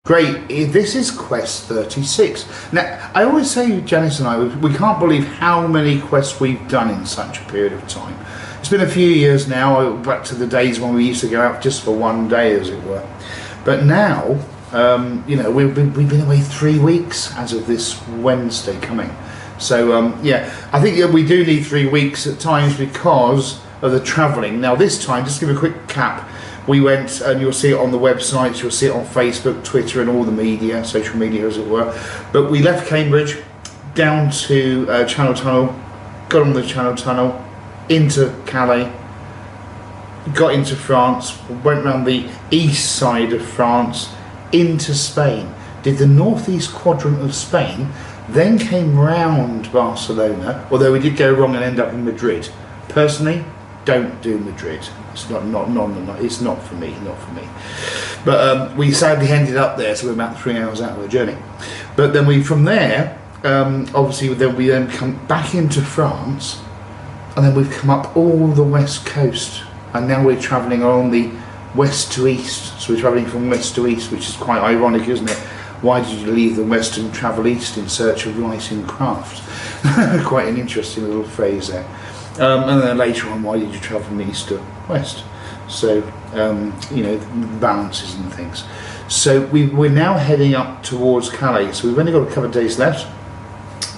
Great, this is Quest 36. Now, I always say, Janice and I, we can't believe how many quests we've done in such a period of time. It's been a few years now, back to the days when we used to go out just for one day, as it were. But now, you know, we've been away 3 weeks as of this Wednesday coming. So, yeah, I think we do need 3 weeks at times because of the travelling. Now, this time, just to give a quick cap, we went, and you'll see it on the websites, you'll see it on Facebook, Twitter, and all the media, social media as it were. But we left Cambridge, down to Channel Tunnel, got on the Channel Tunnel, into Calais, got into France, went around the east side of France, into Spain, did the northeast quadrant of Spain, then came round Barcelona, although we did go wrong and end up in Madrid. Personally, don't do Madrid. It's it's not for me, But we sadly ended up there, so we're about 3 hours out of the journey. But then from there, obviously, we then come back into France, and then we've come up all the west coast, and now we're travelling along the west to east. So we're travelling from west to east, which is quite ironic, isn't it? Why did you leave the west and travel east in search of writing craft? Quite an interesting little phrase there. And then later on, why did you travel from east to west? So, you know, balances and things. So we're now heading up towards Calais. So we've only got a couple of days left.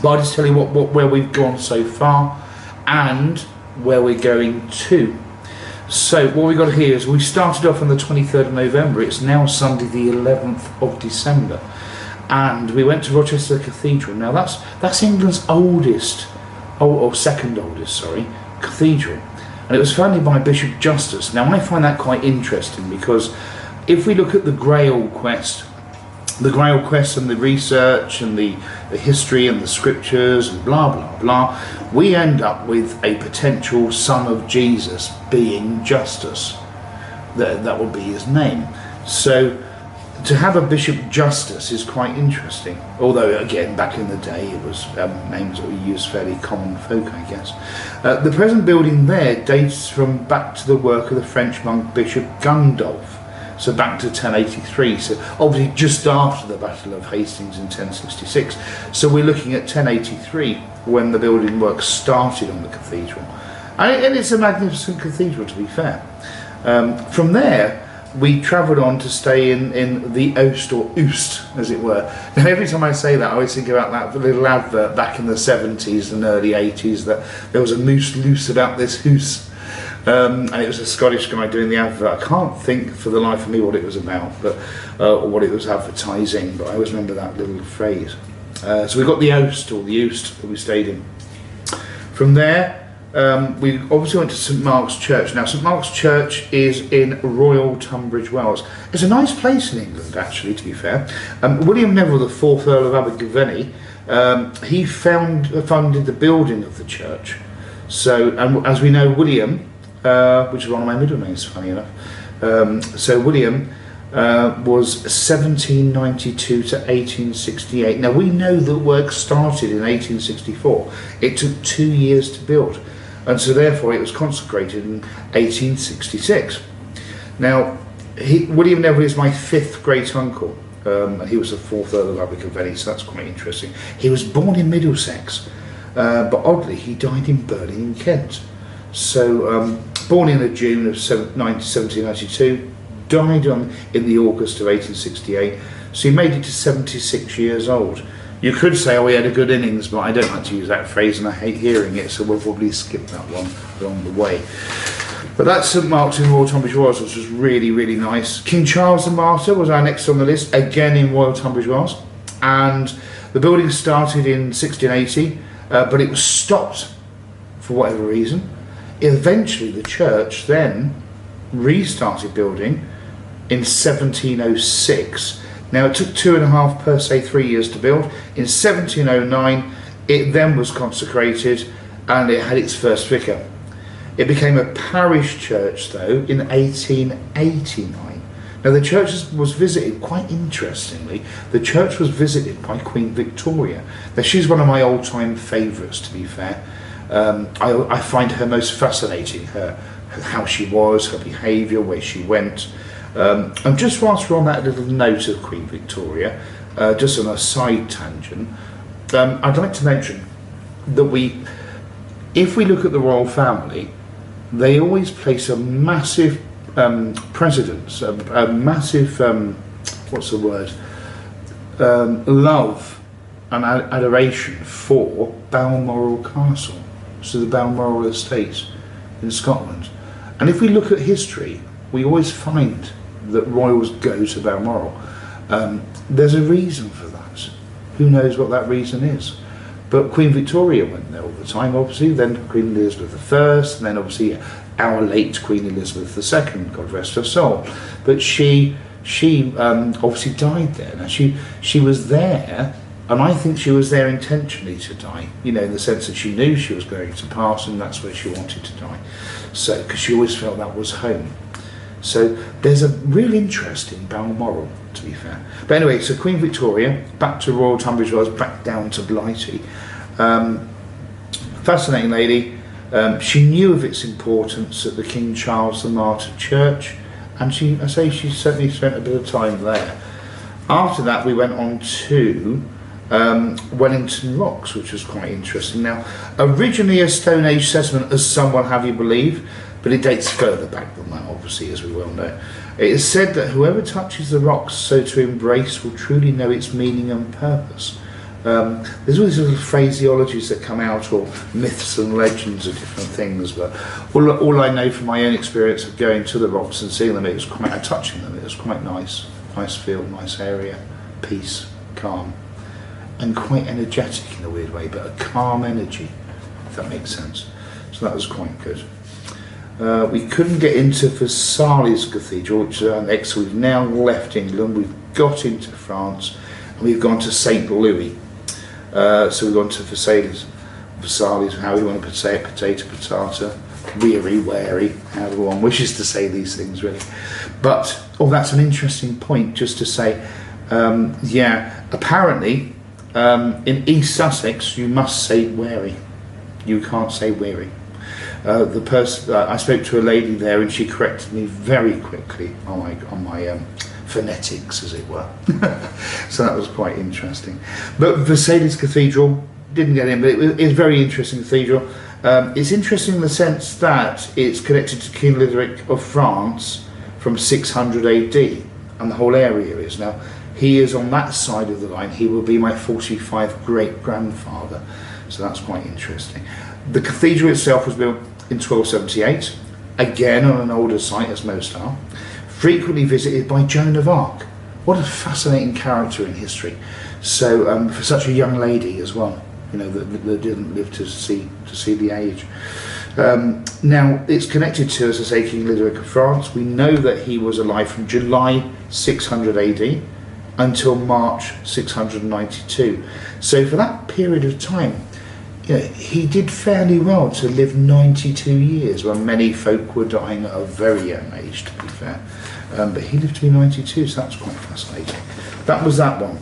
But I'll just tell you where we've gone so far and where we're going to. So what we've got here is we started off on the 23rd of November. It's now Sunday the 11th of December. And we went to Rochester Cathedral. Now that's England's oldest, or second oldest, sorry, cathedral, and it was founded by Bishop Justus. Now I find that quite interesting because if we look at the Grail Quest and the research and the history and the scriptures and blah blah blah, we end up with a potential son of Jesus being Justus. That would be his name. So to have a Bishop Justus is quite interesting, although again back in the day it was names that were used fairly common folk, I guess. The present building there dates from back to the work of the French monk Bishop Gundulph, so back to 1083, so obviously just after the Battle of Hastings in 1066. So we're looking at 1083 when the building work started on the cathedral, and it's a magnificent cathedral, to be fair. From there we travelled on to stay in the Oost, or Oost as it were. Now every time I say that I always think about that little advert back in the 70s and early 80s that there was a moose loose about this hoose, and it was a Scottish guy doing the advert. I can't think for the life of me what it was about, but or what it was advertising, but I always remember that little phrase. So we got the Oost, or the Oost, that we stayed in. From there we obviously went to St Mark's Church. Now St Mark's Church is in Royal Tunbridge Wells. It's a nice place in England, actually, to be fair. William Neville, the 4th Earl of Abergavenny, he funded the building of the church. So, and as we know, William, which is one of my middle names, funny enough, so William was 1792 to 1868. Now we know that work started in 1864. It took 2 years to build, and so therefore it was consecrated in 1866. Now William Neville is my 5th great uncle, and he was the 4th Earl of Abergavenny, so that's quite interesting. He was born in Middlesex, but oddly he died in Burley in Kent. So born in the June of 1792, died in the August of 1868, so he made it to 76 years old. You could say, oh, he had a good innings, but I don't like to use that phrase and I hate hearing it, so we'll probably skip that one along the way. But that's St Mark's in Royal Tunbridge Wells, which was really, really nice. King Charles the Martyr was our next on the list, again in Royal Tunbridge Wells, and the building started in 1680, but it was stopped for whatever reason. Eventually the church then restarted building in 1706. Now it took 2.5 per se 3 years to build. In 1709 it then was consecrated and it had its first vicar. It became a parish church though in 1889. Now the church was visited, quite interestingly, the church was visited by Queen Victoria. Now she's one of my all-time favourites, to be fair. I find her most fascinating, how she was, her behaviour, where she went. And just whilst we're on that little note of Queen Victoria, just on a side tangent, I'd like to mention that if we look at the royal family, they always place a massive precedence, a massive, what's the word, love and adoration for Balmoral Castle, so the Balmoral estate in Scotland. And if we look at history, we always find that royals go to Balmoral. There's a reason for that. Who knows what that reason is? But Queen Victoria went there all the time, obviously, then Queen Elizabeth I, and then obviously our late Queen Elizabeth II, God rest her soul. But she obviously died there. Now she was there, and I think she was there intentionally to die, you know, in the sense that she knew she was going to pass and that's where she wanted to die. So, because she always felt that was home. So there's a real interest in Balmoral, to be fair. But anyway, so Queen Victoria, back to Royal Tunbridge Wells, back down to Blighty. Fascinating lady. She knew of its importance at the King Charles the Martyr Church, and she certainly spent a bit of time there. After that, we went on to Wellington Rocks, which was quite interesting. Now, originally a Stone Age settlement, as some will have you believe, but it dates further back than that, obviously, as we well know. It is said that whoever touches the rocks so to embrace will truly know its meaning and purpose. There's all these little phraseologies that come out, or myths and legends of different things, but all I know from my own experience of going to the rocks and seeing them, touching them, it was quite nice feel, nice area, peace, calm, and quite energetic in a weird way, but a calm energy, if that makes sense. So that was quite good. We couldn't get into Versailles Cathedral, which is our next, so we've now left England, we've got into France, and we've gone to St. Louis. So we've gone to Versailles, how we want to say it, potato, weary, wary, however one wishes to say these things really. But, that's an interesting point, just to say, apparently in East Sussex you must say wary, you can't say weary. The person, I spoke to a lady there and she corrected me very quickly on my phonetics, as it were. So that was quite interesting. But Versailles Cathedral, didn't get in, but it is a very interesting cathedral. It's interesting in the sense that it's connected to King Lithric of France from 600 AD, and the whole area is. Now, he is on that side of the line. He will be my 45 great-grandfather, so that's quite interesting. The cathedral itself was built in 1278, again on an older site, as most are, frequently visited by Joan of Arc. What a fascinating character in history. So for such a young lady as well, you know, that didn't live to see the age. Now, it's connected to, as I say, King Lithric of France. We know that he was alive from July 600 AD until March 692. So for that period of time, you know, he did fairly well to live 92 years, when many folk were dying at a very young age, to be fair. But he lived to be 92, so that's quite fascinating. That was that one.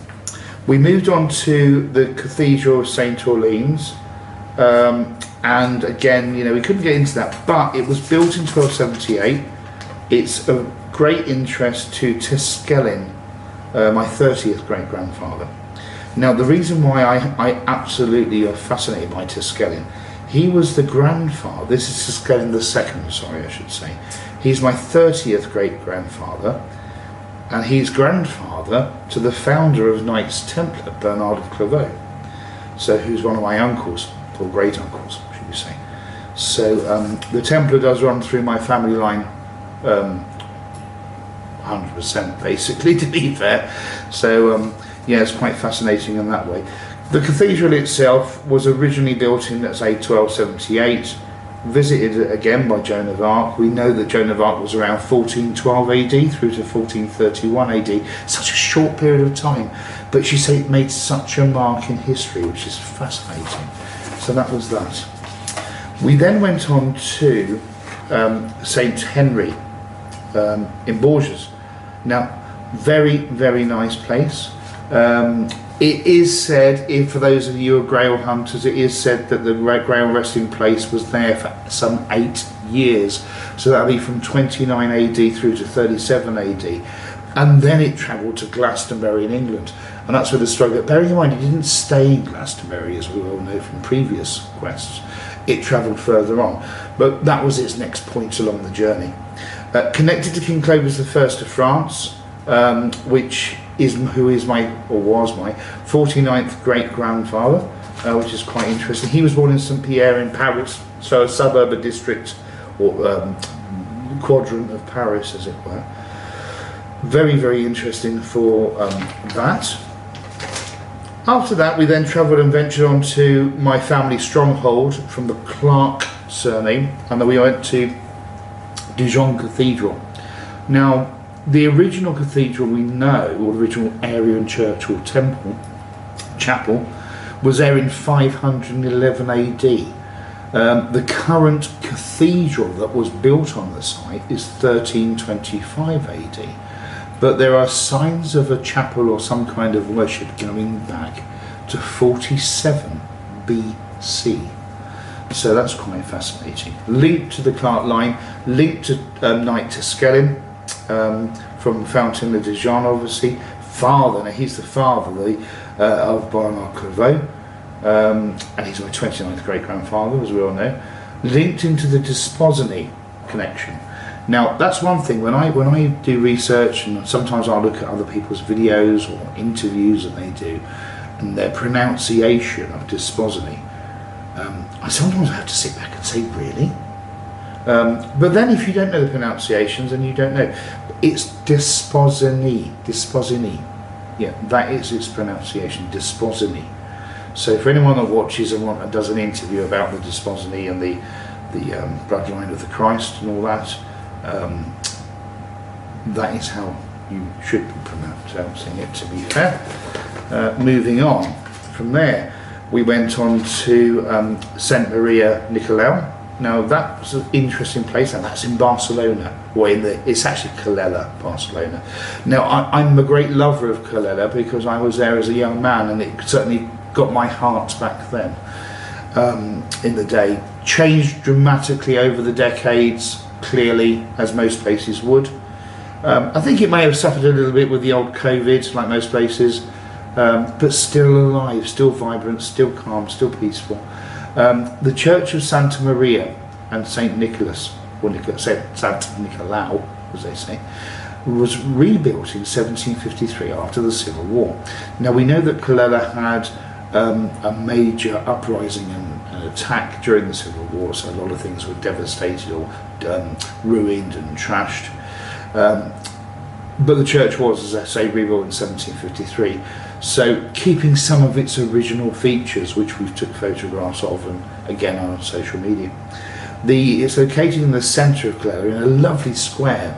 We moved on to the Cathedral of St. Orleans, and again, you know, we couldn't get into that, but it was built in 1278. It's of great interest to Teskelin, my 30th great-grandfather. Now, the reason why I absolutely are fascinated by Teskelin, he was the grandfather, this is Teskelin II, sorry, I should say. He's my 30th great-grandfather, and he's grandfather to the founder of Knights Templar, Bernard of Clairvaux, so who's one of my uncles, or great-uncles, should we say. So the Templar does run through my family line 100%, basically, to be fair. So yeah, it's quite fascinating in that way. The cathedral itself was originally built in, let's say, 1278, visited again by Joan of Arc. We know that Joan of Arc was around 1412 AD through to 1431 AD, such a short period of time, but she made such a mark in history, which is fascinating. So that was that. We then went on to St. Henry in Bourges. Now, very, very nice place. It is said, for those of you who are Grail hunters, it is said that the Grail resting place was there for some 8 years. So that'll be from 29 AD through to 37 AD. And then it travelled to Glastonbury in England. And that's where the struggle, bearing in mind it didn't stay in Glastonbury, as we all know from previous quests. It travelled further on. But that was its next point along the journey. Connected to King Clovis I of France, who is my, or was my, 49th great-grandfather, which is quite interesting. He was born in Saint-Pierre in Paris, so a suburb, a district, or quadrant of Paris, as it were. Very, very interesting for that. After that, we then travelled and ventured on to my family stronghold from the Clark surname, and then we went to Dijon Cathedral. Now, the original cathedral we know, or the original area and church or temple, chapel, was there in 511 AD. The current cathedral that was built on the site is 1325 AD. But there are signs of a chapel or some kind of worship going back to 47 BC. So that's quite fascinating. Linked to the Clark line, linked to Knight to Skellin, from Fountain de Dijon, obviously. Father, now he's the father of Bernard Clairvaux, and he's my 29th great-grandfather, as we all know. Linked into the Desposini connection. Now, that's one thing, when I do research, and sometimes I'll look at other people's videos or interviews that they do, and their pronunciation of Desposini, I sometimes have to sit back and say, really? But then if you don't know the pronunciations, then you don't know. It's Desposini. Yeah, that is its pronunciation, Desposini. So for anyone that watches and does an interview about the Desposini and the bloodline of the Christ and all that, that is how you should be pronouncing it, to be fair. Moving on from there, we went on to Saint Maria Nicolau. Now that was an interesting place, and that's in Barcelona, or it's actually Calella, Barcelona. Now I'm a great lover of Calella because I was there as a young man, and it certainly got my heart back then. In the day, changed dramatically over the decades, clearly, as most places would. I think it may have suffered a little bit with the old COVID, like most places, but still alive, still vibrant, still calm, still peaceful. The Church of Santa Maria and Saint Nicholas, or Saint Nicolau, as they say, was rebuilt in 1753 after the Civil War. Now we know that Calella had a major uprising and attack during the Civil War, so a lot of things were devastated or ruined and trashed. But the church was, as I say, rebuilt in 1753. So keeping some of its original features, which we've took photographs of, and again on social media. It's located in the centre of Clare, in a lovely square.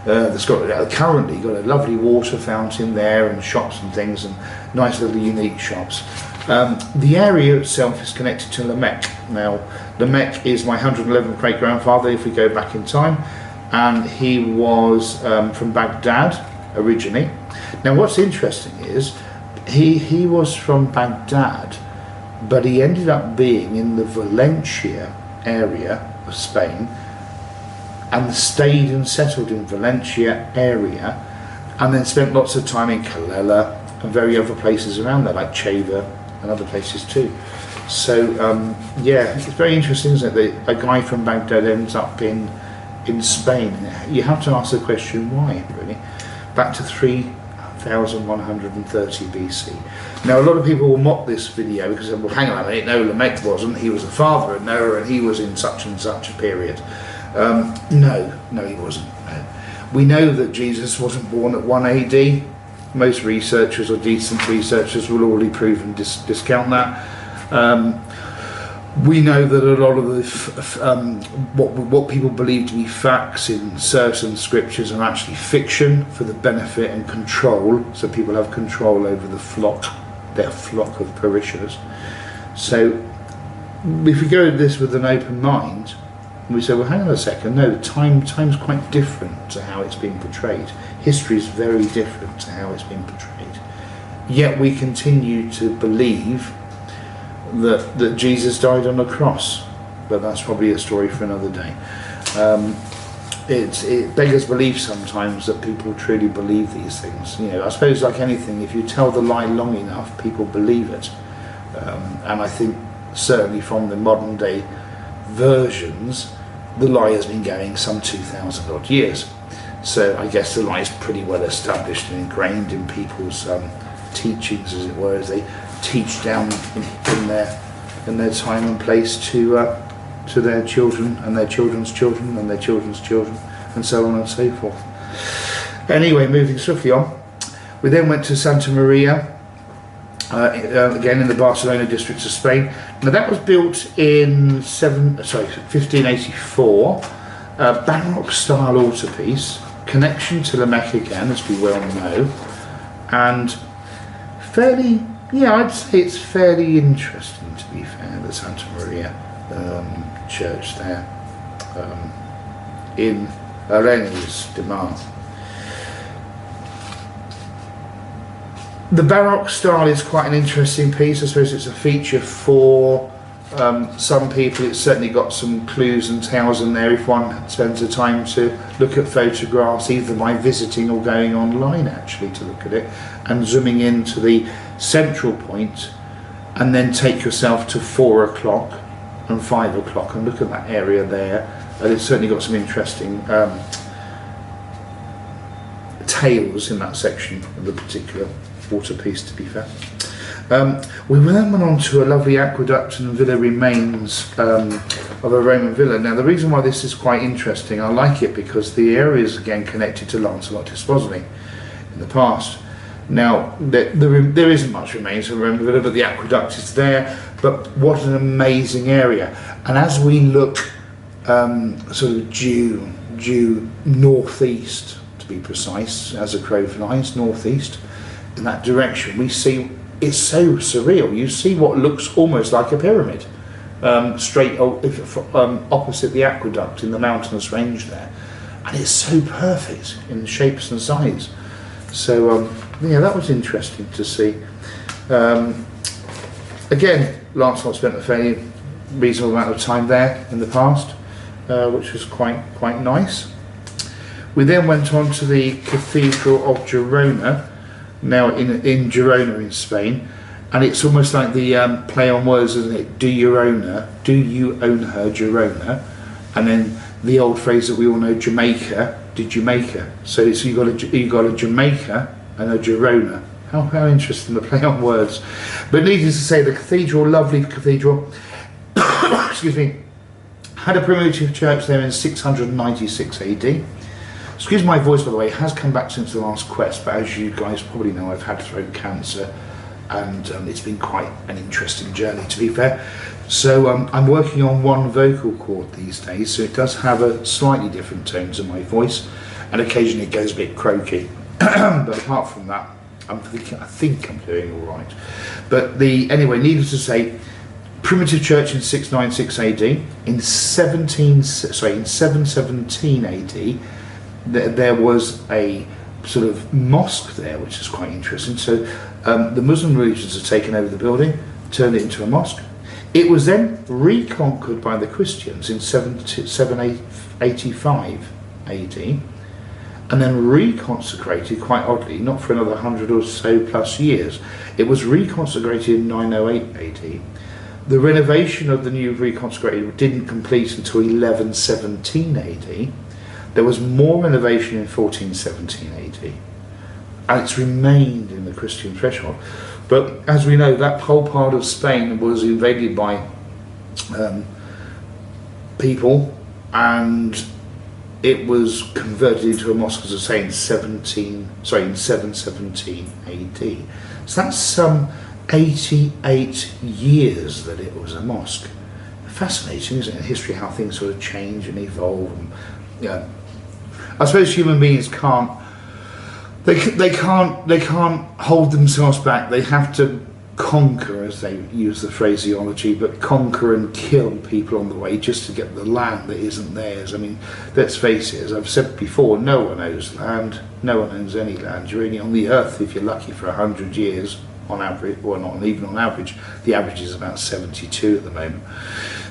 That's currently got a lovely water fountain there, and shops and things, and nice little unique shops. The area itself is connected to Lamech. Now, Lamech is my 111th great-grandfather, if we go back in time, and he was from Baghdad originally. Now, what's interesting is he was from Baghdad, but he ended up being in the Valencia area of Spain, and stayed and settled in Valencia area, and then spent lots of time in Calella and very other places around there, like Cheva and other places too. So yeah, it's very interesting, isn't it, that a guy from Baghdad ends up in Spain. You have to ask the question, why, really? Back to 3130 BC. Now, a lot of people will mock this video because they say, well, hang on a minute, no, Lamech wasn't. He was the father of Noah, and he was in such and such a period. No, he wasn't. No. We know that Jesus wasn't born at 1 AD. Most researchers, or decent researchers, will already prove and discount that. We know that a lot of the what people believe to be facts in certain scriptures are actually fiction for the benefit and control, so people have control over their flock of parishioners. So if we go at this with an open mind, we say, well, hang on a second, no, time's quite different to how it's been portrayed. History is very different to how it's been portrayed. Yet we continue to believe that Jesus died on a cross, but that's probably a story for another day. It beggars belief sometimes that people truly believe these things. You know, I suppose like anything, if you tell the lie long enough, people believe it. And I think certainly from the modern day versions, the lie has been going some 2,000 odd years. So I guess the lie is pretty well established and ingrained in people's teachings, as it were, as they teach down in their time and place to their children and their children's children and their children's children, and so on and so forth. Anyway, moving swiftly on, we then went to Santa Maria, again in the Barcelona district of Spain. Now that was built in 1584, Baroque style altarpiece, connection to the Mecca again, as we well know, and fairly, yeah, I'd say it's fairly interesting, to be fair, the Santa Maria church there in Arenys de Mar. The Baroque style is quite an interesting piece. I suppose it's a feature for some people. It's certainly got some clues and tales in there if one spends the time to look at photographs, either by visiting or going online actually to look at it, and zooming into the central point, and then take yourself to 4 o'clock and 5 o'clock and look at that area there. And it's certainly got some interesting tales in that section of the particular waterpiece, to be fair. We then went on to a lovely aqueduct and villa remains of a Roman villa. Now the reason why this is quite interesting, I like it because the area is again connected to Lancelot Espositoly in the past. Now there isn't much remains of a Roman villa, but the aqueduct is there. But what an amazing area! And as we look sort of due northeast, to be precise, as a crow flies northeast in that direction, we see it's so surreal. You see what looks almost like a pyramid straight opposite the aqueduct in the mountainous range there, and it's so perfect in shapes and size. So yeah, that was interesting to see. Again, Lancelot spent a fairly reasonable amount of time there in the past, which was quite nice. We then went on to the Cathedral of Girona, now in Girona in Spain, and it's almost like the play on words, isn't it? Do you own her, Girona? And then the old phrase that we all know, Jamaica, did you make her? So you got a Jamaica and a Girona. How interesting, the play on words. But needless to say, the cathedral, lovely cathedral, excuse me, had a primitive church there in 696 AD. Excuse my voice, by the way, it has come back since the last quest, but as you guys probably know, I've had throat cancer, and it's been quite an interesting journey, to be fair. So I'm working on one vocal cord these days, so it does have a slightly different tone to my voice, and occasionally it goes a bit croaky. But apart from that, I think I'm doing all right. But anyway, needless to say, primitive church in 696 AD. In 717 AD, there was a sort of mosque there, which is quite interesting. So the Muslim religions had taken over the building, turned it into a mosque. It was then reconquered by the Christians in 785 AD, and then reconsecrated, quite oddly, not for another 100 or so plus years. It was reconsecrated in 908 AD. The renovation of the new reconsecrated didn't complete until 1117 AD. There was more renovation in 1417 AD, and it's remained in the Christian threshold. But as we know, that whole part of Spain was invaded by people, and it was converted into a mosque, as I say, in 717 AD. So that's some 88 years that it was a mosque. Fascinating, isn't it? In history, how things sort of change and evolve. And, yeah, I suppose human beings can't hold themselves back. They have to conquer, as they use the phraseology, but conquer and kill people on the way just to get the land that isn't theirs. I mean, let's face it, as I've said before, no one owns land, no one owns any land. You're only on the earth if you're lucky for 100 years on average, well, not even on average, the average is about 72 at the moment.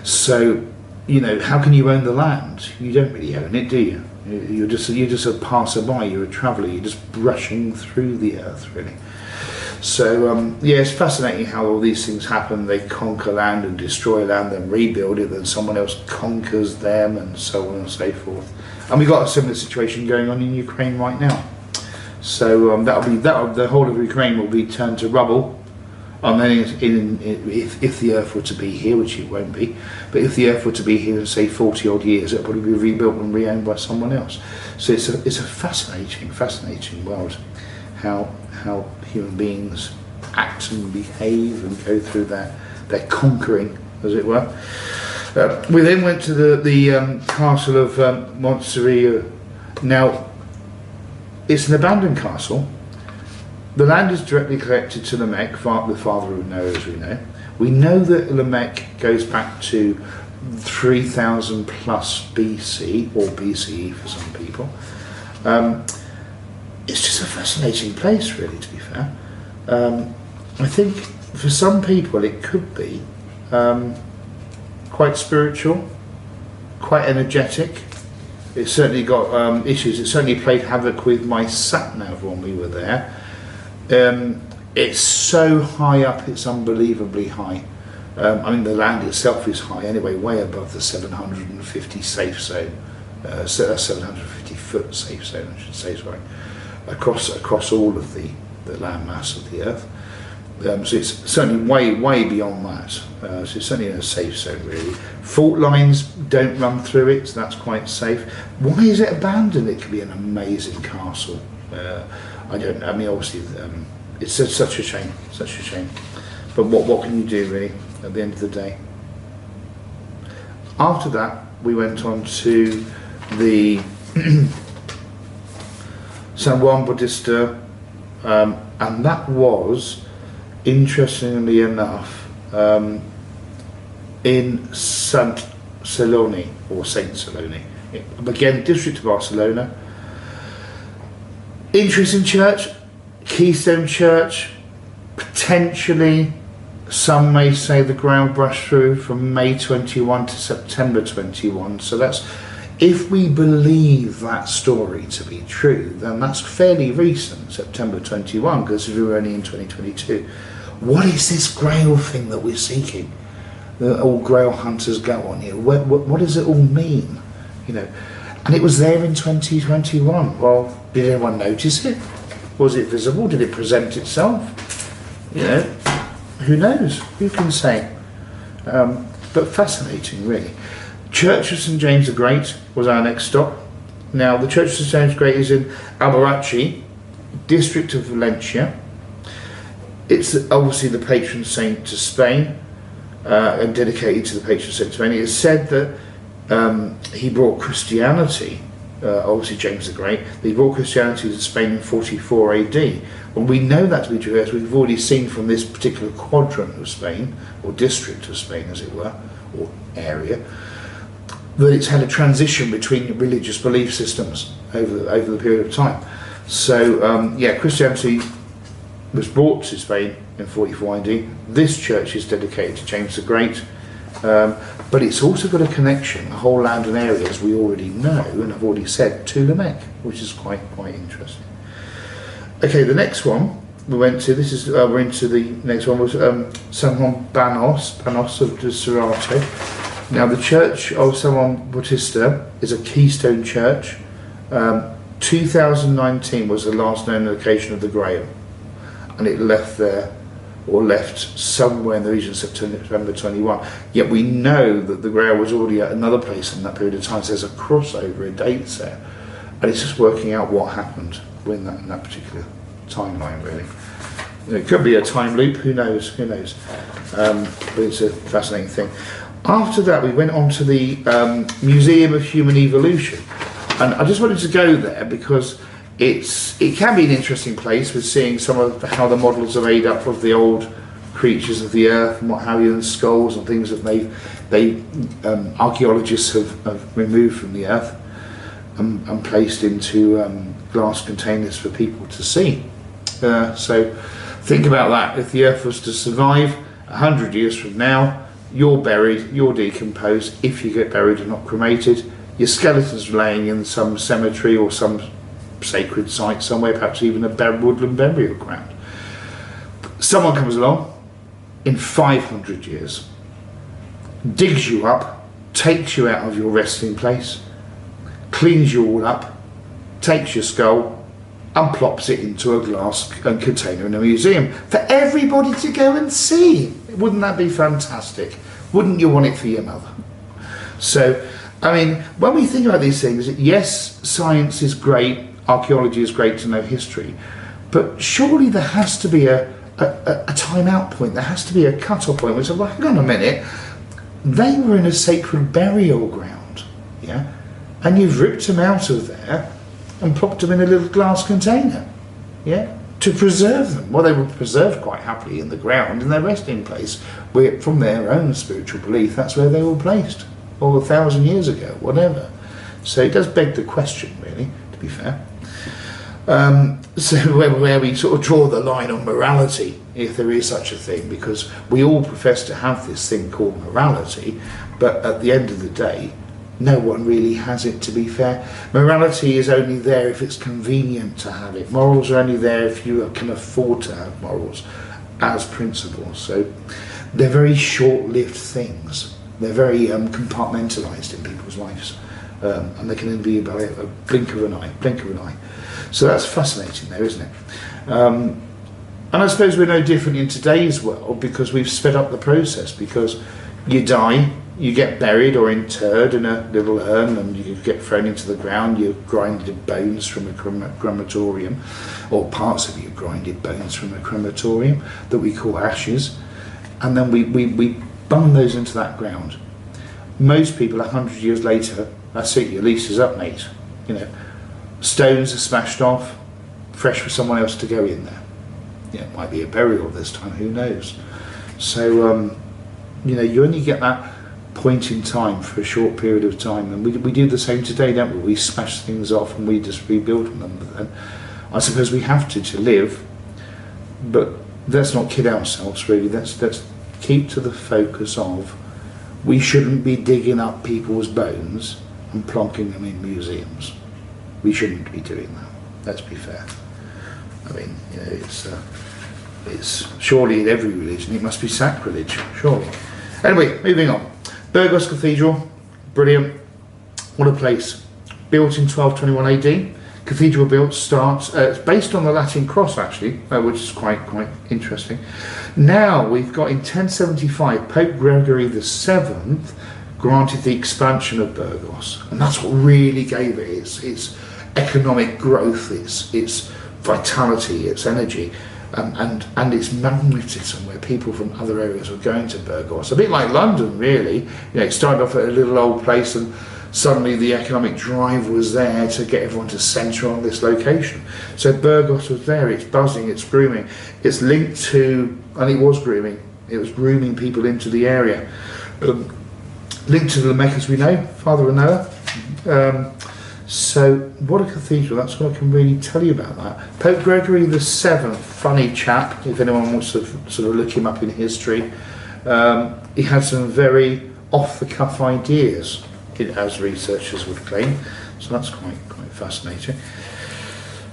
So how can you own the land? You don't really own it, do you? You're just a passerby, you're a traveller, you're just brushing through the earth, really. So, it's fascinating how all these things happen. They conquer land and destroy land, then rebuild it, then someone else conquers them, and so on and so forth. And we've got a similar situation going on in Ukraine right now. So the whole of Ukraine will be turned to rubble. And then if the earth were to be here, which it won't be, but if the earth were to be here in say 40 odd years, it'll probably be rebuilt and re-owned by someone else. So it's a fascinating world, how human beings act and behave and go through their conquering, as it were. We then went to the castle of Montserrat. Now, it's an abandoned castle. The land is directly connected to Lamech, the father of Noah, as we know. We know that Lamech goes back to 3000 plus BC, or BCE for some people. It's just a fascinating place, really, to be fair. I think for some people it could be quite spiritual, quite energetic. It's certainly got issues. It certainly played havoc with my sat-nav when we were there. It's so high up, it's unbelievably high. The land itself is high anyway, way above the 750 safe zone, 750 foot safe zone, I should say, sorry, across all of the land mass of the earth. So it's certainly way beyond that. So it's certainly in a safe zone, really. Fault lines don't run through it, so that's quite safe. Why is it abandoned? It could be an amazing castle. I don't know. I mean, obviously, it's such a shame, But what can you do, really, at the end of the day? After that, we went on to the San Juan Bautista, and that was, interestingly enough, in Saint Celoni, or Saint Celoni. Again, district of Barcelona. Interesting church, Keystone Church, potentially, some may say the ground brushed through from May 21 to September 21. So that's, if we believe that story to be true, then that's fairly recent, September 21, because we were only in 2022. What is this Grail thing that we're seeking? That all Grail hunters go on here. What does it all mean? And it was there in 2021. Well, did anyone notice it? Was it visible? Did it present itself? Who knows? Who can say? But fascinating, really. Church of St James the Great was our next stop. Now, the Church of St James the Great is in Albarachi, district of Valencia. It's obviously the patron saint to Spain, and dedicated to the patron saint to Spain. It is said that he brought Christianity, obviously James the Great, he brought Christianity to Spain in 44 AD. Well, we know that to be true, as we've already seen from this particular quadrant of Spain, or district of Spain as it were, or area, that it's had a transition between religious belief systems over the period of time. So, Christianity was brought to Spain in 44 AD. This church is dedicated to James the Great. But it's also got a connection, the whole land and area, as we already know, and I've already said, to Lamech, which is quite interesting. Okay, the next one we went to, we're into the next one, was San Juan Banos of de Cerrato. Now, the Church of San Juan Bautista is a keystone church. 2019 was the last known location of the Grail, and it left somewhere in the region of September 21. Yet we know that the Grail was already at another place in that period of time, so there's a crossover, a date there. And it's just working out what happened in that particular timeline, really. It could be a time loop, who knows. But it's a fascinating thing. After that, we went on to the Museum of Human Evolution. And I just wanted to go there because it can be an interesting place with seeing some of how the models are made up of the old creatures of the earth and what have you, and skulls and things that archaeologists have removed from the earth and placed into glass containers for people to see. So think about that. If the earth was to survive 100 years from now, you're buried, you're decomposed, if you get buried and not cremated, your skeleton's laying in some cemetery or some sacred site somewhere, perhaps even a woodland burial ground. Someone comes along in 500 years, digs you up, takes you out of your resting place, cleans you all up, takes your skull and plops it into a glass container in a museum for everybody to go and see. Wouldn't that be fantastic? Wouldn't you want it for your mother? So, I mean, when we think about these things, yes, science is great, archaeology is great to know history, but surely there has to be a time out point, there has to be a cut-off point where it's like, well, hang on a minute, they were in a sacred burial ground, yeah, and you've ripped them out of there and plopped them in a little glass container, yeah, to preserve them. Well, they were preserved quite happily in the ground in their resting place, where from their own spiritual belief, that's where they were placed, or 1,000 years ago, whatever. So it does beg the question, really, to be fair. So where we sort of draw the line on morality, if there is such a thing, because we all profess to have this thing called morality, but at the end of the day, no one really has it, to be fair. Morality is only there if it's convenient to have it. Morals are only there if you can afford to have morals as principles. So they're very short-lived things. They're very compartmentalised in people's lives. And they can only be by a blink of an eye, So that's fascinating there, isn't it? And I suppose we're no different in today's world, because we've sped up the process, because you die, you get buried or interred in a little urn, and you get thrown into the ground, your grinded bones from a crematorium, or parts of your grinded bones from a crematorium that we call ashes, and then we bung those into that ground. Most people 100 years later, that's it, your lease is up, mate. You know, stones are smashed off, fresh for someone else to go in there. Yeah, it might be a burial this time, who knows. So, you know, you only get that point in time for a short period of time, and we do the same today, don't we? We smash things off and we just rebuild them. But then, I suppose we have to live, but let's not kid ourselves, really. Let's keep to the focus of, we shouldn't be digging up people's bones and plonking them in museums. We shouldn't be doing that. Let's be fair. I mean, you know, it's surely in every religion it must be sacrilege, surely. Anyway, moving on. Burgos Cathedral, brilliant. What a place. Built in 1221 AD. Cathedral built starts. It's based on the Latin cross, actually, which is quite interesting. Now we've got in 1075 Pope Gregory VII granted the expansion of Burgos, and that's what really gave it its economic growth, its vitality, its energy, and its magnetism, where people from other areas were going to Burgos. A bit like London, really. You know, it started off at a little old place, and suddenly the economic drive was there to get everyone to centre on this location. So Burgos was there, it's buzzing, it's grooming. It's linked to, and it was grooming people into the area. Linked to the Meccas we know, Father of Noah. So what a cathedral, that's what I can really tell you about that. Pope Gregory VII, funny chap, if anyone wants to sort of look him up in history. He had some very off-the-cuff ideas, as researchers would claim, so that's quite fascinating.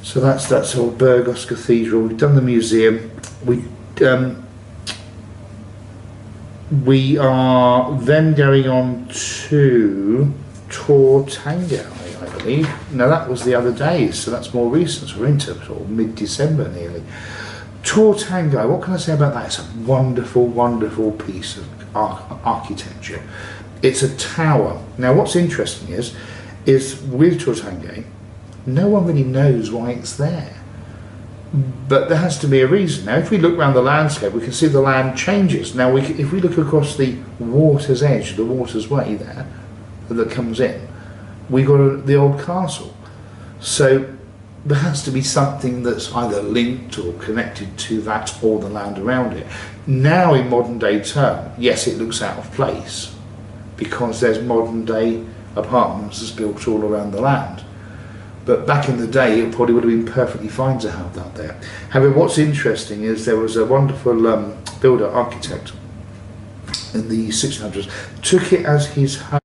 So that's all Burgos Cathedral. We've done the museum. We are then going on to Tor Tango, I believe. No, that was the other day, so that's more recent. So we're into sort of mid-December nearly. Tor Tango, what can I say about that? It's a wonderful, wonderful piece of architecture. It's a tower. Now what's interesting is with Tor Tango, no one really knows why it's there. But there has to be a reason. Now if we look around the landscape, we can see the land changes. Now if we look across the water's edge, the water's way there, that comes in, we've got the old castle. So there has to be something that's either linked or connected to that or the land around it. Now in modern day term, yes, it looks out of place because there's modern day apartments that's built all around the land. But back in the day, it probably would have been perfectly fine to have that there. However, what's interesting is there was a wonderful builder, architect, in the 1600s, took it as his home